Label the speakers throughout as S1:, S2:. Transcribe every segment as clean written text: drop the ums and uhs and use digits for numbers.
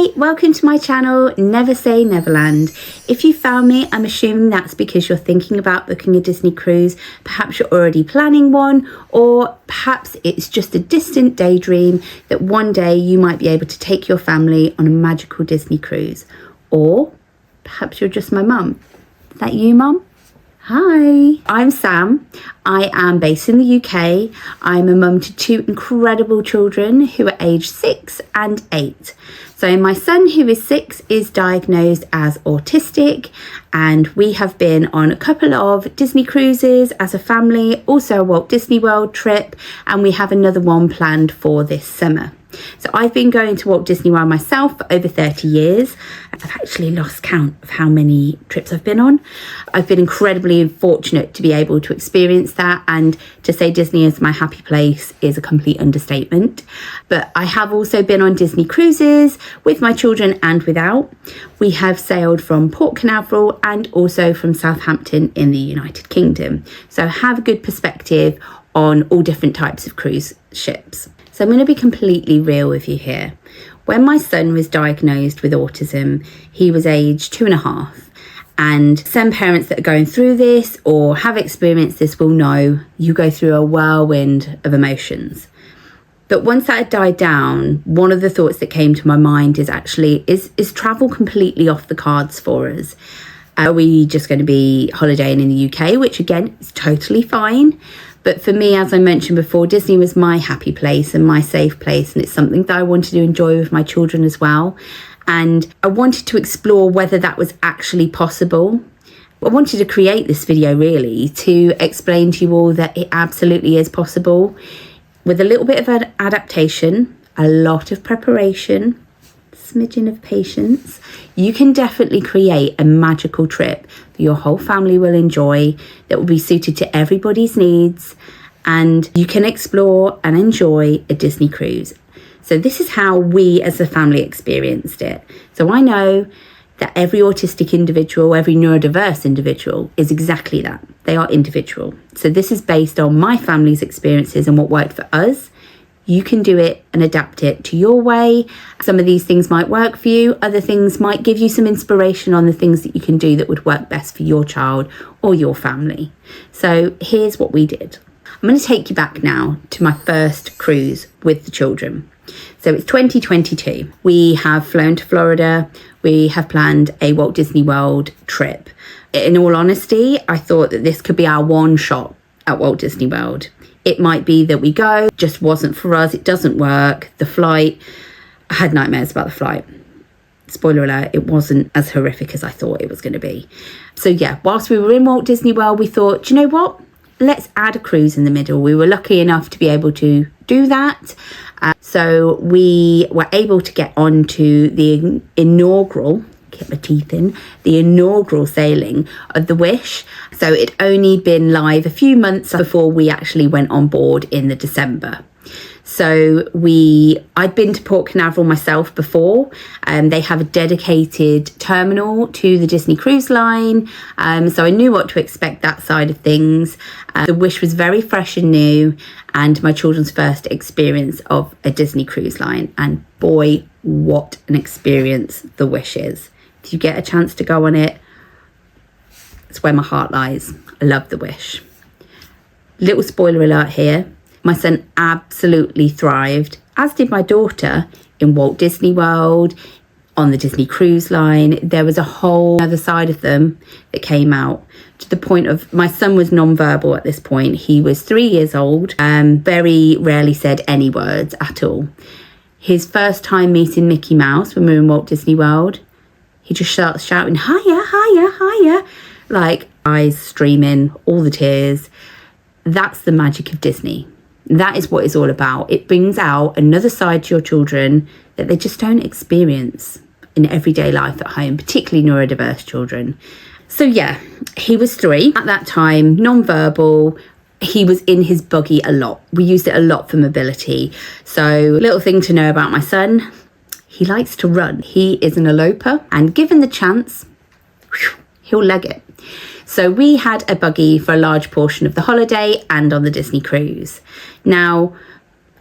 S1: Hi, welcome to my channel, Never Say Neverland. If you found me, I'm assuming that's because you're thinking about booking a Disney cruise. Perhaps you're already planning one, or perhaps it's just a distant daydream that one day you might be able to take your family on a magical Disney cruise. Or perhaps you're just my mum. Is that you, Mum? Hi, I'm Sam. I am based in the UK. I'm a mum to two incredible children who are aged 6 and 8. So my son, who is 6, is diagnosed as autistic, and we have been on a couple of Disney cruises as a family, also a Walt Disney World trip, and we have another one planned for this summer. So I've been going to Walt Disney World myself for over 30 years. I've actually lost count of how many trips I've been on. I've been incredibly fortunate to be able to experience that, and to say Disney is my happy place is a complete understatement. But I have also been on Disney cruises with my children and without. We have sailed from Port Canaveral and also from Southampton in the United Kingdom. So I have a good perspective on all different types of cruise ships. So I'm going to be completely real with you here. When my son was diagnosed with autism, he was aged 2.5. And some parents that are going through this or have experienced this will know you go through a whirlwind of emotions. But once that had died down, one of the thoughts that came to my mind is actually, is travel completely off the cards for us? Are we just going to be holidaying in the UK, which again is totally fine. But for me, as I mentioned before, Disney was my happy place and my safe place. And it's something that I wanted to enjoy with my children as well. And I wanted to explore whether that was actually possible. I wanted to create this video really to explain to you all that it absolutely is possible. With a little bit of an adaptation, a lot of preparation, smidgen of patience, you can definitely create a magical trip that your whole family will enjoy, that will be suited to everybody's needs, and you can explore and enjoy a Disney cruise. So this is how we as a family experienced it. So I know that every autistic individual, every neurodiverse individual is exactly that. They are individual. So this is based on my family's experiences and what worked for us. You can do it and adapt it to your way. Some of these things might work for you. Other things might give you some inspiration on the things that you can do that would work best for your child or your family. So here's what we did. I'm going to take you back now to my first cruise with the children. So it's 2022. We have flown to Florida. We have planned a Walt Disney World trip. In all honesty, I thought that this could be our one shot at Walt Disney World. It might be that we go, just wasn't for us, it doesn't work. The flight, I had nightmares about the flight. Spoiler alert, it wasn't as horrific as I thought it was going to be. So yeah, whilst we were in Walt Disney World, we thought, do you know what? Let's add a cruise in the middle. We were lucky enough to be able to do that. So we were able to get on to the inaugural, get my teeth in, the inaugural sailing of the Wish. So it'd only been live a few months before we actually went on board in the December. So I'd been to Port Canaveral myself before. They have a dedicated terminal to the Disney Cruise Line. So I knew what to expect that side of things. The Wish was very fresh and new, and my children's first experience of a Disney Cruise Line. And boy, what an experience the Wish is. If you get a chance to go on it, it's where my heart lies. I love the Wish. Little spoiler alert here. My son absolutely thrived, as did my daughter, in Walt Disney World, on the Disney Cruise Line. There was a whole other side of them that came out, to the point of my son was non-verbal at this point. He was 3 years old, very rarely said any words at all. His first time meeting Mickey Mouse when we were in Walt Disney World, he just starts shouting, hiya, hiya, hiya, like eyes streaming, all the tears. That's the magic of Disney. That is what it's all about. It brings out another side to your children that they just don't experience in everyday life at home, particularly neurodiverse children. So yeah, he was 3 at that time, non-verbal. He was in his buggy a lot. We used it a lot for mobility. So little thing to know about my son, he likes to run. He is an eloper, and given the chance, he'll leg it. So we had a buggy for a large portion of the holiday and on the Disney cruise. Now,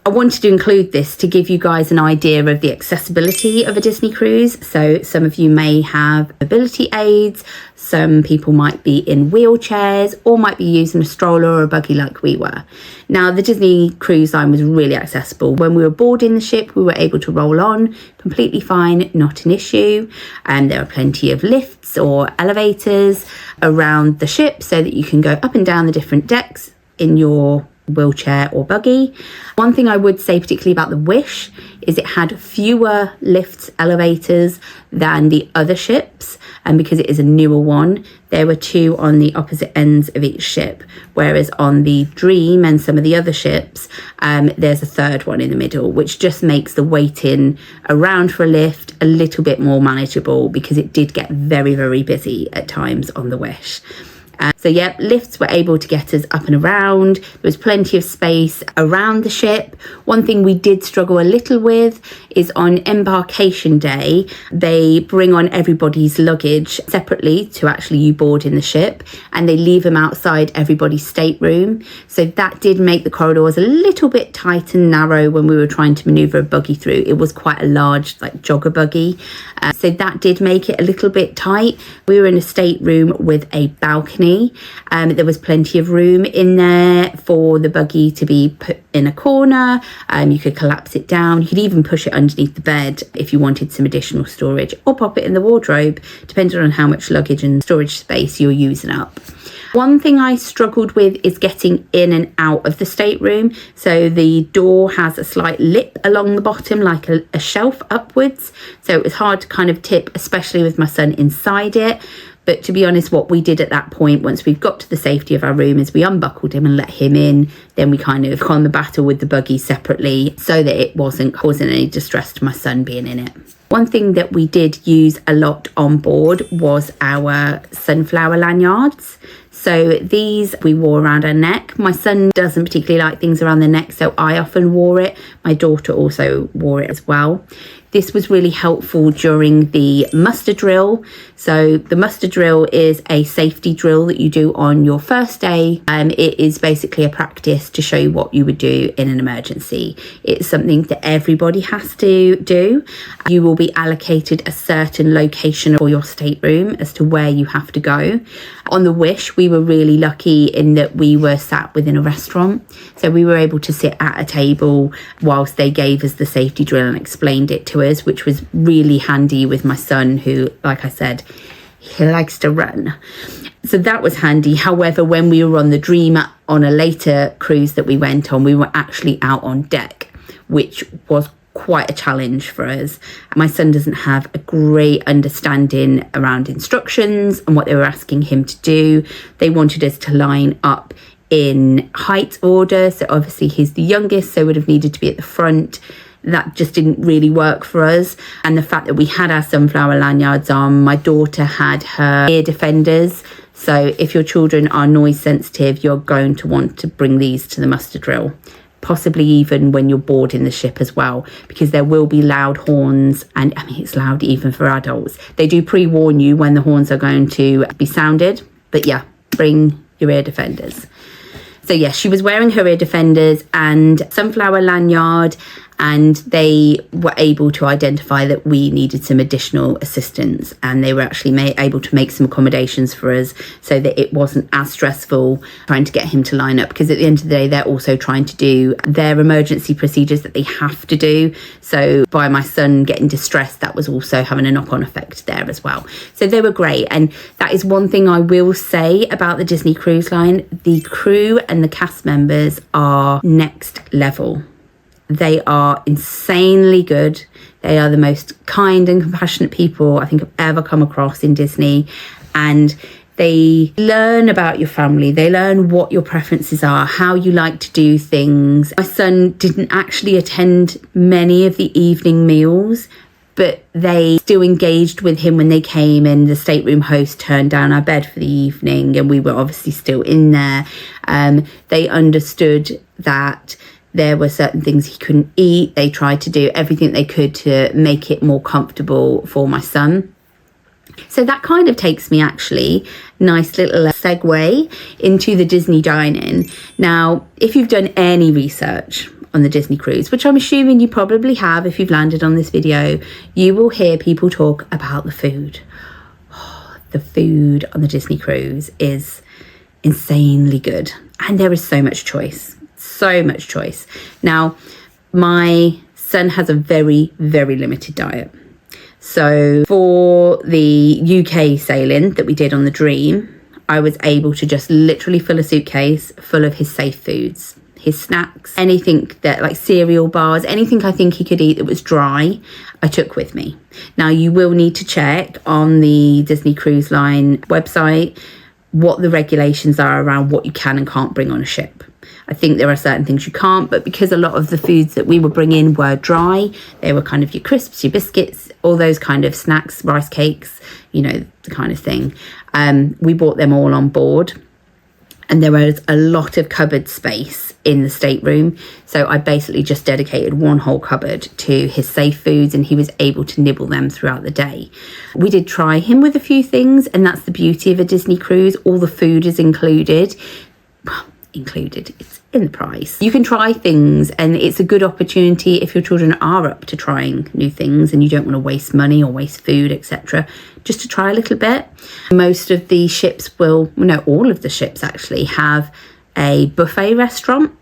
S1: I wanted to include this to give you guys an idea of the accessibility of a Disney cruise. So some of you may have mobility aids, some people might be in wheelchairs, or might be using a stroller or a buggy like we were. Now, the Disney cruise line was really accessible. When we were boarding the ship, we were able to roll on completely fine, not an issue. And there are plenty of lifts or elevators around the ship so that you can go up and down the different decks in your wheelchair or buggy. One thing I would say particularly about the Wish is it had fewer lifts, elevators than the other ships, and because it is a newer one, there were 2 on the opposite ends of each ship, whereas on the Dream and some of the other ships, there's a 3rd one in the middle, which just makes the waiting around for a lift a little bit more manageable, because it did get very, very busy at times on the Wish. So yeah, lifts were able to get us up and around. There was plenty of space around the ship. One thing we did struggle a little with is on embarkation day, they bring on everybody's luggage separately to actually you board in the ship, and they leave them outside everybody's stateroom. So that did make the corridors a little bit tight and narrow when we were trying to manoeuvre a buggy through. It was quite a large, like, jogger buggy. So that did make it a little bit tight. We were in a stateroom with a balcony. There was plenty of room in there for the buggy to be put in a corner. You could collapse it down. You could even push it underneath the bed if you wanted some additional storage, or pop it in the wardrobe, depending on how much luggage and storage space you're using up. One thing I struggled with is getting in and out of the stateroom. So the door has a slight lip along the bottom, like a shelf upwards. So it was hard to kind of tip, especially with my son inside it. But to be honest, what we did at that point, once we've got to the safety of our room, is we unbuckled him and let him in. Then we kind of won the battle with the buggy separately so that it wasn't causing any distress to my son being in it. One thing that we did use a lot on board was our sunflower lanyards. So these we wore around our neck. My son doesn't particularly like things around the neck, so I often wore it. My daughter also wore it as well. This was really helpful during the muster drill. So the muster drill is a safety drill that you do on your first day. It is basically a practice to show you what you would do in an emergency. It's something that everybody has to do. You will be allocated a certain location for your stateroom as to where you have to go. On the Wish, we were really lucky in that we were sat within a restaurant. So we were able to sit at a table whilst they gave us the safety drill and explained it to us, which was really handy with my son, who, like I said, he likes to run. So that was handy. However, when we were on the Dream on a later cruise that we went on, we were actually out on deck, which was quite a challenge for us. My son doesn't have a great understanding around instructions and what they were asking him to do. They wanted us to line up in height order. So obviously he's the youngest, so would have needed to be at the front. That just didn't really work for us. And the fact that we had our sunflower lanyards on, my daughter had her ear defenders. So if your children are noise sensitive, you're going to want to bring these to the muster drill, possibly even when you're boarding the ship as well, because there will be loud horns. And I mean, it's loud even for adults. They do pre-warn you when the horns are going to be sounded. But yeah, bring your ear defenders. So yeah, she was wearing her ear defenders and sunflower lanyard, and they were able to identify that we needed some additional assistance, and they were actually able to make some accommodations for us so that it wasn't as stressful trying to get him to line up, because at the end of the day they're also trying to do their emergency procedures that they have to do. So by my son getting distressed, that was also having a knock-on effect there as well. So they were great, and that is one thing I will say about the Disney Cruise Line: the crew and the cast members are next level. They are insanely good. They are the most kind and compassionate people I think I've ever come across in Disney. And they learn about your family. They learn what your preferences are, how you like to do things. My son didn't actually attend many of the evening meals, but they still engaged with him when they came, and the stateroom host turned down our bed for the evening, and we were obviously still in there. They understood that there were certain things he couldn't eat. They tried to do everything they could to make it more comfortable for my son. So that kind of takes me actually, nice little segue into the Disney dining. Now, if you've done any research on the Disney cruise, which I'm assuming you probably have if you've landed on this video, you will hear people talk about the food. The food on the Disney cruise is insanely good, and there is so much choice. Now, my son has a very, very limited diet. So for the UK sailing that we did on the Dream, I was able to just literally fill a suitcase full of his safe foods, his snacks, anything that, like cereal bars, anything I think he could eat that was dry, I took with me. Now, you will need to check on the Disney Cruise Line website what the regulations are around what you can and can't bring on a ship. I think there are certain things you can't, but because a lot of the foods that we were bringing were dry, they were kind of your crisps, your biscuits, all those kind of snacks, rice cakes, you know, the kind of thing. We bought them all on board, and there was a lot of cupboard space in the stateroom. So I basically just dedicated one whole cupboard to his safe foods, and he was able to nibble them throughout the day. We did try him with a few things, and that's the beauty of a Disney cruise. All the food is included. Well, it's in the price. You can try things, and it's a good opportunity if your children are up to trying new things and you don't want to waste money or waste food, etc., just to try a little bit. Most of the ships all of the ships actually have a buffet restaurant.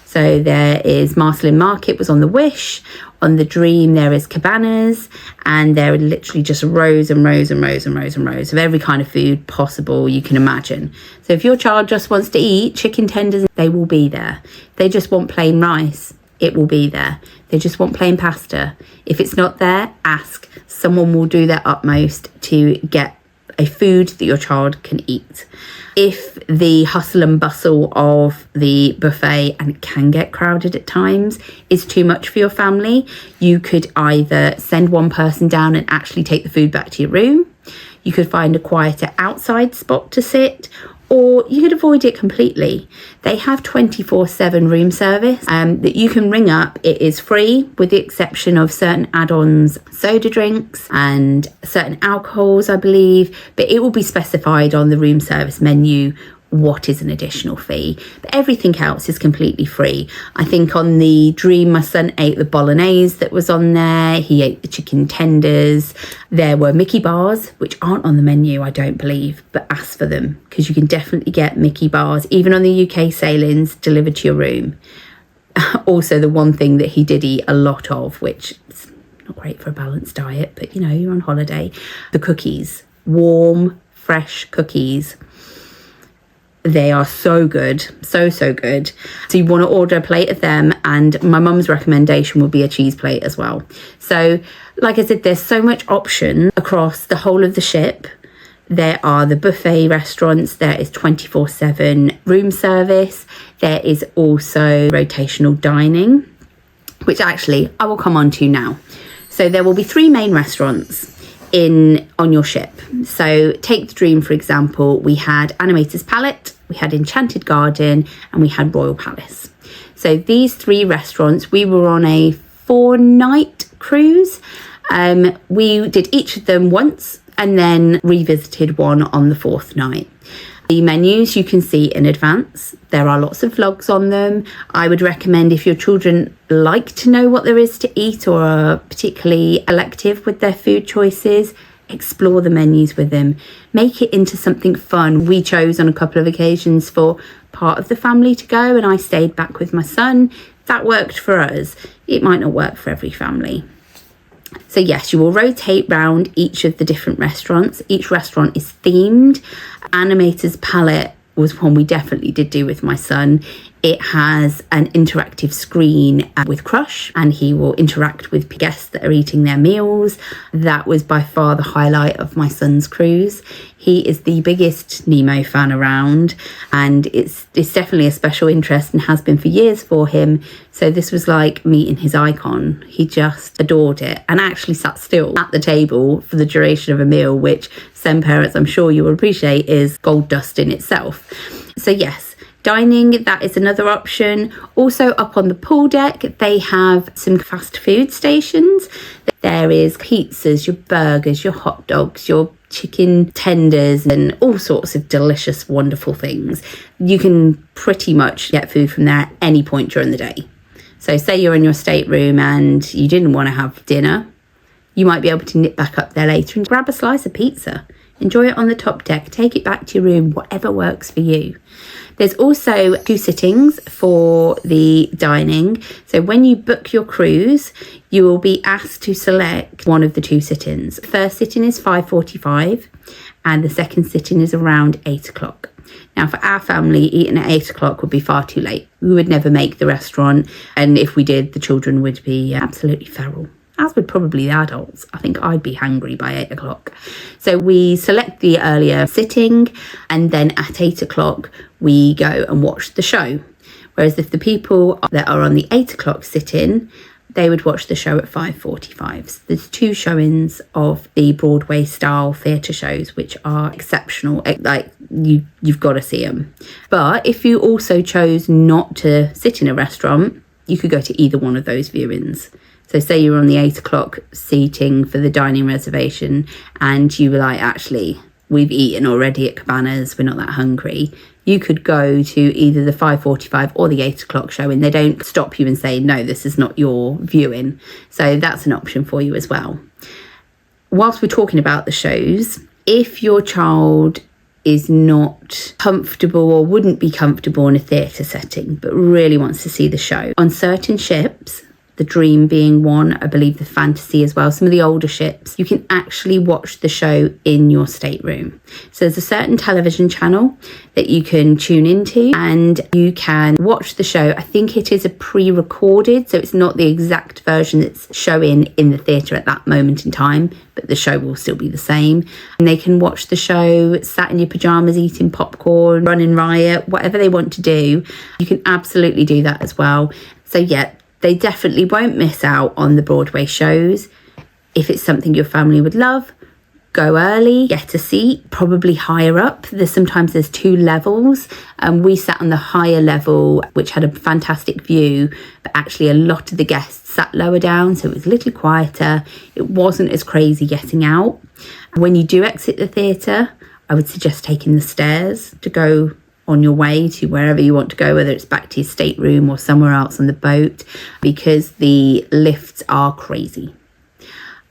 S1: So there is Marcelin Market was on the Wish. On the Dream, there is Cabanas, and there are literally just rows and rows and rows and rows and rows of every kind of food possible you can imagine. So if your child just wants to eat chicken tenders, they will be there. If they just want plain rice, it will be there. If they just want plain pasta, if it's not there, ask. Someone will do their utmost to get a food that your child can eat. If the hustle and bustle of the buffet, and it can get crowded at times, is too much for your family, you could either send one person down and actually take the food back to your room. You could find a quieter outside spot to sit, or you could avoid it completely. They have 24/7 room service that you can ring up. It is free with the exception of certain add-ons, soda drinks and certain alcohols, I believe, but it will be specified on the room service menu what is an additional fee, but everything else is completely free. I think on the Dream, my son ate the bolognese that was on there. He ate the chicken tenders. There were Mickey bars, which aren't on the menu, I don't believe, but ask for them because you can definitely get Mickey bars, even on the UK sailings, delivered to your room. Also, the one thing that he did eat a lot of, which is not great for a balanced diet, but you know, you're on holiday, the cookies, warm, fresh cookies. They are so good, so good. So you want to order a plate of them, and my mum's recommendation would be a cheese plate as well. So like I said, there's so much option across the whole of the ship. There are the buffet restaurants, there is 24/7 room service, there is also rotational dining, which actually I will come on to now. So there will be 3 main restaurants on your ship. So take the Dream, for example. We had Animator's Palette, we had Enchanted Garden, and we had Royal Palace. So these 3 restaurants, we were on a 4-night cruise. We did each of them once and then revisited one on the 4th night. The menus you can see in advance. There are lots of vlogs on them. I would recommend, if your children like to know what there is to eat or are particularly elective with their food choices, explore the menus with them. Make it into something fun. We chose on a couple of occasions for part of the family to go, and I stayed back with my son. That worked for us. It might not work for every family. So yes, you will rotate round each of the different restaurants. Each restaurant is themed. Animator's Palette was one we definitely did do with my son. It has an interactive screen with Crush, and he will interact with guests that are eating their meals. That was by far the highlight of my son's cruise. He is the biggest Nemo fan around, and it's definitely a special interest and has been for years for him. So this was like meeting his icon. He just adored it and actually sat still at the table for the duration of a meal, which some parents, I'm sure you will appreciate, is gold dust in itself. So yes, dining, that is another option. Also up on the pool deck, they have some fast food stations. There is pizzas, your burgers, your hot dogs, your chicken tenders, and all sorts of delicious, wonderful things. You can pretty much get food from there at any point during the day. So say you're in your stateroom and you didn't want to have dinner, you might be able to nip back up there later and grab a slice of pizza. Enjoy it on the top deck, take it back to your room, whatever works for you. There's also 2 sittings for the dining. So when you book your cruise, you will be asked to select one of the 2 sittings. The first sitting is 5:45 and the second sitting is around 8 o'clock. Now, for our family, eating at 8 o'clock would be far too late. We would never make the restaurant. And if we did, the children would be absolutely feral, as would probably the adults. I think I'd be hungry by 8 o'clock. So we select the earlier sitting, and then at 8 o'clock, we go and watch the show. Whereas if the people that are on the 8 o'clock sitting, they would watch the show at 5:45. So there's 2 showings of the Broadway style theatre shows, which are exceptional. Like you've got to see them. But if you also chose not to sit in a restaurant, you could go to either one of those viewings. So say you were on the 8 o'clock seating for the dining reservation and you were like, actually, we've eaten already at Cabanas, we're not that hungry. You could go to either the 5:45 or the 8 o'clock show, and they don't stop you and say, no, this is not your viewing. So that's an option for you as well. Whilst we're talking about the shows, if your child is not comfortable or wouldn't be comfortable in a theatre setting, but really wants to see the show, on certain ships, the Dream being one, I believe the Fantasy as well, some of the older ships, you can actually watch the show in your stateroom. So there's a certain television channel that you can tune into and you can watch the show. I think it is a pre-recorded, so it's not the exact version that's showing in the theatre at that moment in time, but the show will still be the same. And they can watch the show sat in your pyjamas, eating popcorn, running riot, whatever they want to do. You can absolutely do that as well. So yeah, they definitely won't miss out on the Broadway shows. If it's something your family would love, go early, get a seat, probably higher up. Sometimes there's 2 levels. We sat on the higher level, which had a fantastic view, but actually a lot of the guests sat lower down, so it was a little quieter. It wasn't as crazy getting out. When you do exit the theatre, I would suggest taking the stairs to go on your way to wherever you want to go, whether it's back to your stateroom or somewhere else on the boat, because the lifts are crazy.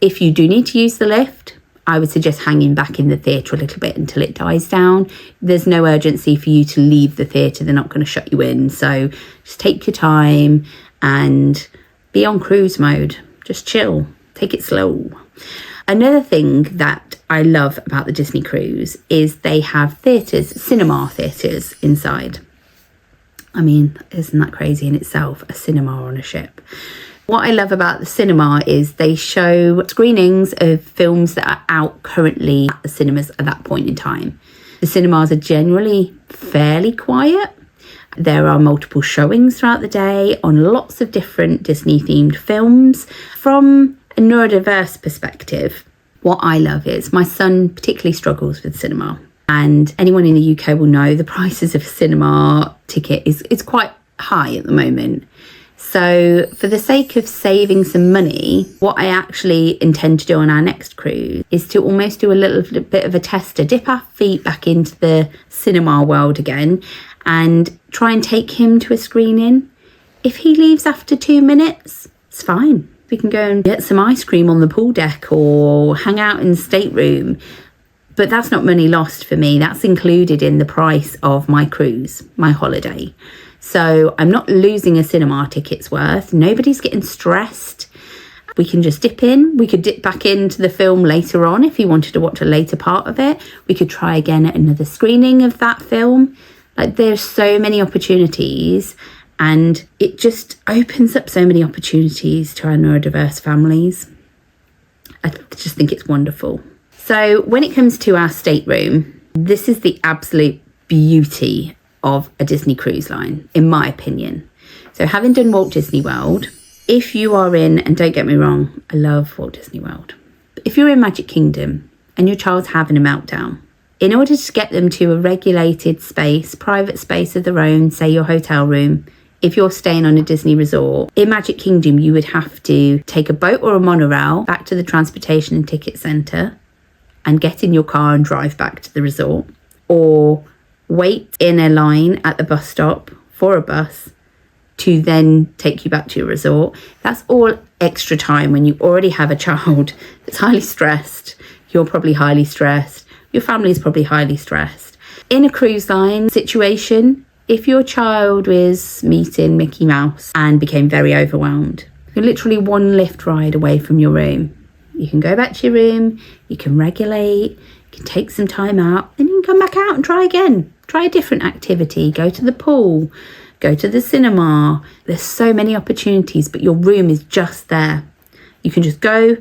S1: If you do need to use the lift, I would suggest hanging back in the theatre a little bit until it dies down. There's no urgency for you to leave the theatre. They're not going to shut you in. So just take your time and be on cruise mode. Just chill. Take it slow. Another thing that I love about the Disney cruise is they have theatres, cinema theatres inside. I mean, isn't that crazy in itself, a cinema on a ship? What I love about the cinema is they show screenings of films that are out currently at the cinemas at that point in time. The cinemas are generally fairly quiet. There are multiple showings throughout the day on lots of different Disney-themed films. From a neurodiverse perspective, what I love is my son particularly struggles with cinema, and anyone in the UK will know the prices of a cinema ticket is quite high at the moment. So for the sake of saving some money, what I actually intend to do on our next cruise is to almost do a little bit of a tester, dip our feet back into the cinema world again and try and take him to a screening. If he leaves after 2 minutes, it's fine. We can go and get some ice cream on the pool deck or hang out in the stateroom. But that's not money lost for me. That's included in the price of my cruise, my holiday. So I'm not losing a cinema ticket's worth. Nobody's getting stressed. We can just dip in. We could dip back into the film later on if you wanted to watch a later part of it. We could try again at another screening of that film. Like, there's so many opportunities, and it just opens up so many opportunities to our neurodiverse families. I just think it's wonderful. So when it comes to our stateroom, this is the absolute beauty of a Disney cruise line, in my opinion. So having done Walt Disney World, if you are in, and don't get me wrong, I love Walt Disney World, but if you're in Magic Kingdom and your child's having a meltdown, in order to get them to a regulated space, private space of their own, say your hotel room, if you're staying on a Disney resort, in Magic Kingdom, you would have to take a boat or a monorail back to the transportation and ticket centre and get in your car and drive back to the resort, or wait in a line at the bus stop for a bus to then take you back to your resort. That's all extra time when you already have a child that's highly stressed. You're probably highly stressed. Your family is probably highly stressed. In a cruise line situation, if your child was meeting Mickey Mouse and became very overwhelmed, you're literally one lift ride away from your room. You can go back to your room, you can regulate, you can take some time out, then you can come back out and try again. Try a different activity, go to the pool, go to the cinema. There's so many opportunities, but your room is just there. You can just go,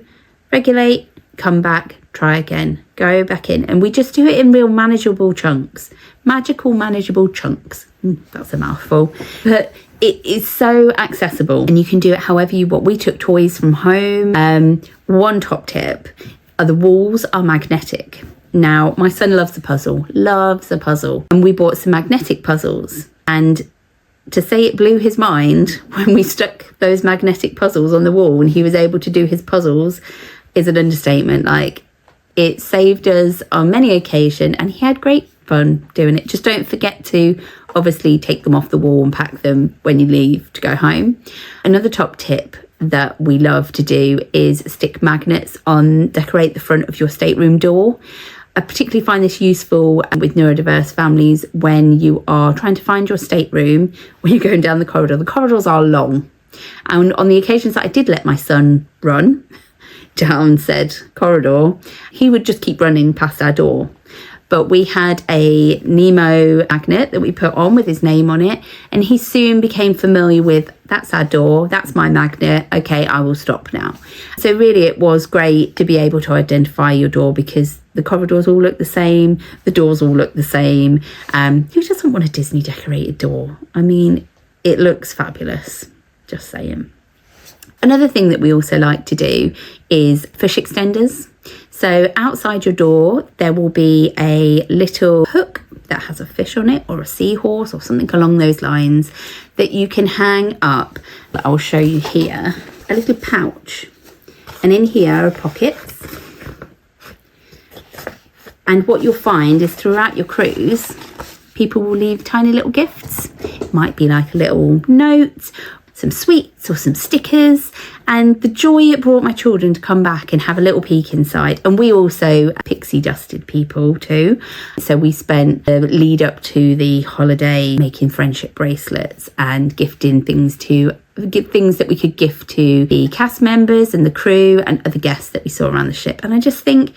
S1: regulate, come back, try again, go back in. And we just do it in real manageable chunks. Magical manageable chunks. That's a mouthful. But it is so accessible and you can do it however you want. We took toys from home. One top tip are the walls are magnetic. Now, my son loves a puzzle. And we bought some magnetic puzzles. And to say it blew his mind when we stuck those magnetic puzzles on the wall and he was able to do his puzzles is an understatement. Like, it saved us on many occasions and he had great fun doing it. Just don't forget to obviously take them off the wall and pack them when you leave to go home. Another top tip that we love to do is stick magnets on, decorate the front of your stateroom door. I particularly find this useful with neurodiverse families when you are trying to find your stateroom when you're going down the corridor. The corridors are long. And on the occasions that I did let my son run down said corridor, he would just keep running past our door. But we had a Nemo magnet that we put on with his name on it. And he soon became familiar with, that's our door, that's my magnet. Okay, I will stop now. So really it was great to be able to identify your door because the corridors all look the same. The doors all look the same. Who doesn't want a Disney decorated door? I mean, it looks fabulous. Just saying. Another thing that we also like to do is fish extenders. So outside your door, there will be a little hook that has a fish on it or a seahorse or something along those lines that you can hang up. I'll show you here, a little pouch. And in here are pockets. And what you'll find is throughout your cruise, people will leave tiny little gifts. It might be like a little note, some sweets or some stickers, and the joy it brought my children to come back and have a little peek inside. And we also pixie dusted people too. So we spent the lead up to the holiday making friendship bracelets and gifting things that we could gift to the cast members and the crew and other guests that we saw around the ship. And I just think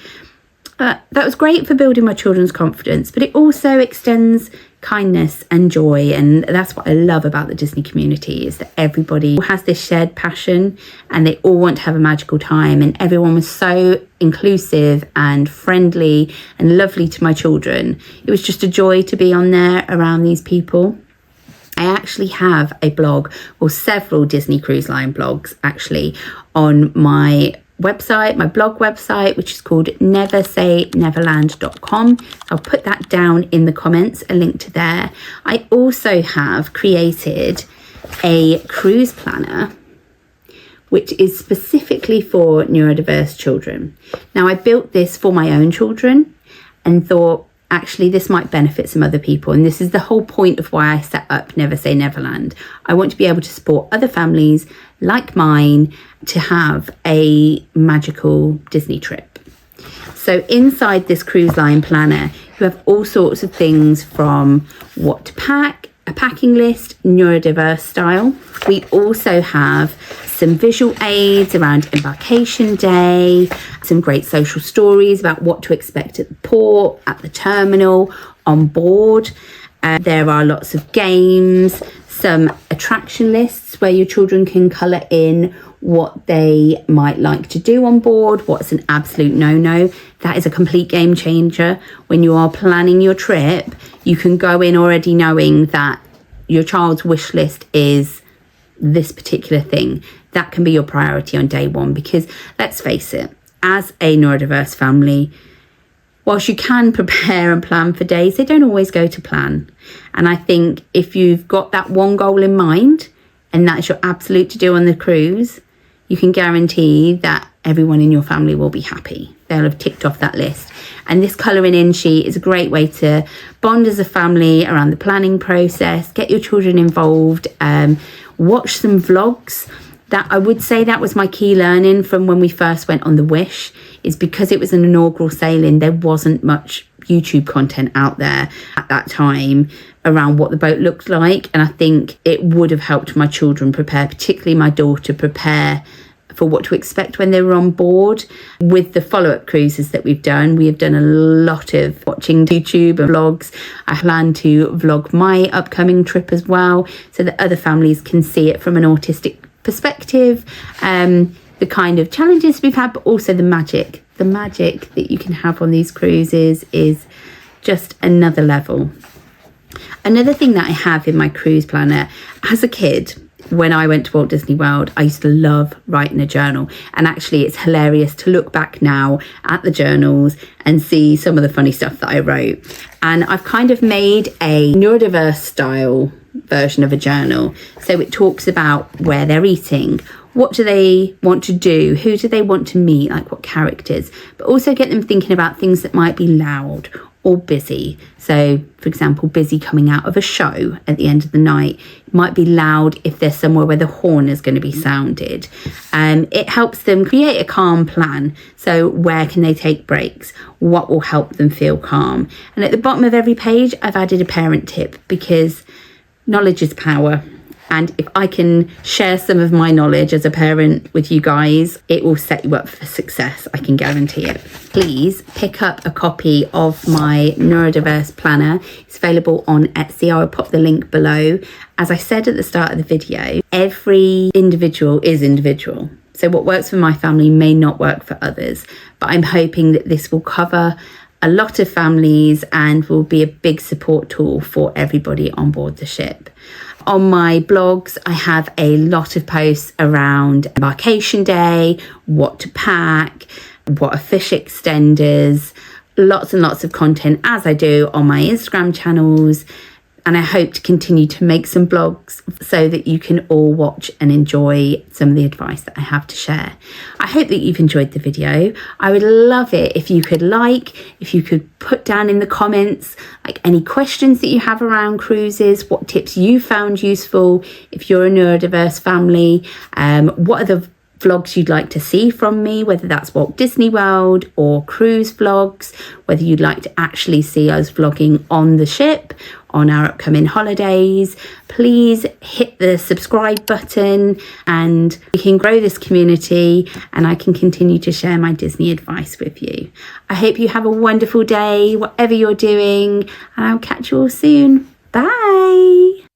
S1: that was great for building my children's confidence, but it also extends kindness and joy. And that's what I love about the Disney community, is that everybody has this shared passion and they all want to have a magical time. And everyone was so inclusive and friendly and lovely to my children. It was just a joy to be on there around these people. I actually have a blog, or several Disney Cruise Line blogs actually, on my website, my blog website, which is called neversayneverland.com. I'll put that down in the comments, a link to there. I also have created a cruise planner which is specifically for neurodiverse children. Now, I built this for my own children and thought, actually, this might benefit some other people. And this is the whole point of why I set up Never Say Neverland. I want to be able to support other families like mine to have a magical Disney trip. So inside this cruise line planner, you have all sorts of things from what to pack, a packing list, neurodiverse style. We also have some visual aids around embarkation day, some great social stories about what to expect at the port, at the terminal, on board. There are lots of games, some attraction lists where your children can colour in what they might like to do on board, what's an absolute no-no. That is a complete game changer. When you are planning your trip, you can go in already knowing that your child's wish list is this particular thing. That can be your priority on day one, because let's face it, as a neurodiverse family, whilst you can prepare and plan for days, they don't always go to plan. And I think if you've got that one goal in mind, and that's your absolute to do on the cruise, you can guarantee that everyone in your family will be happy. They'll have ticked off that list. And this colouring in sheet is a great way to bond as a family around the planning process, get your children involved watch some vlogs. That I would say that was my key learning from when we first went on the Wish, is because it was an inaugural sailing, there wasn't much YouTube content out there at that time around what the boat looked like. And I think it would have helped my children prepare, particularly my daughter, prepare for what to expect when they were on board. With the follow-up cruises that we've done, we have done a lot of watching YouTube and vlogs. I plan to vlog my upcoming trip as well, so that other families can see it from an autistic perspective, the kind of challenges we've had, but also the magic that you can have on these cruises is just another level. Another thing that I have in my cruise planner, as a kid, when I went to Walt Disney World, I used to love writing a journal. And actually it's hilarious to look back now at the journals and see some of the funny stuff that I wrote. And I've kind of made a neurodiverse style version of a journal. So it talks about where they're eating, what do they want to do, who do they want to meet, like what characters, but also get them thinking about things that might be loud or busy. So for example, busy coming out of a show at the end of the night. It might be loud if they're somewhere where the horn is going to be sounded. It helps them create a calm plan. So where can they take breaks? What will help them feel calm? And at the bottom of every page, I've added a parent tip, because knowledge is power. And if I can share some of my knowledge as a parent with you guys, it will set you up for success. I can guarantee it. Please pick up a copy of my neurodiverse planner. It's available on Etsy. I'll pop the link below. As I said at the start of the video, every individual is individual. So what works for my family may not work for others, but I'm hoping that this will cover a lot of families and will be a big support tool for everybody on board the ship. On my blogs, I have a lot of posts around embarkation day, what to pack, what are fish extenders, lots and lots of content, as I do on my Instagram channels. And I hope to continue to make some blogs so that you can all watch and enjoy some of the advice that I have to share. I hope that you've enjoyed the video. I would love it if you could if you could put down in the comments, like any questions that you have around cruises, what tips you found useful if you're a neurodiverse family, what are the vlogs you'd like to see from me, whether that's Walt Disney World or cruise vlogs, whether you'd like to actually see us vlogging on the ship on our upcoming holidays. Please hit the subscribe button and we can grow this community and I can continue to share my Disney advice with you. I hope you have a wonderful day, whatever you're doing, and I'll catch you all soon. Bye.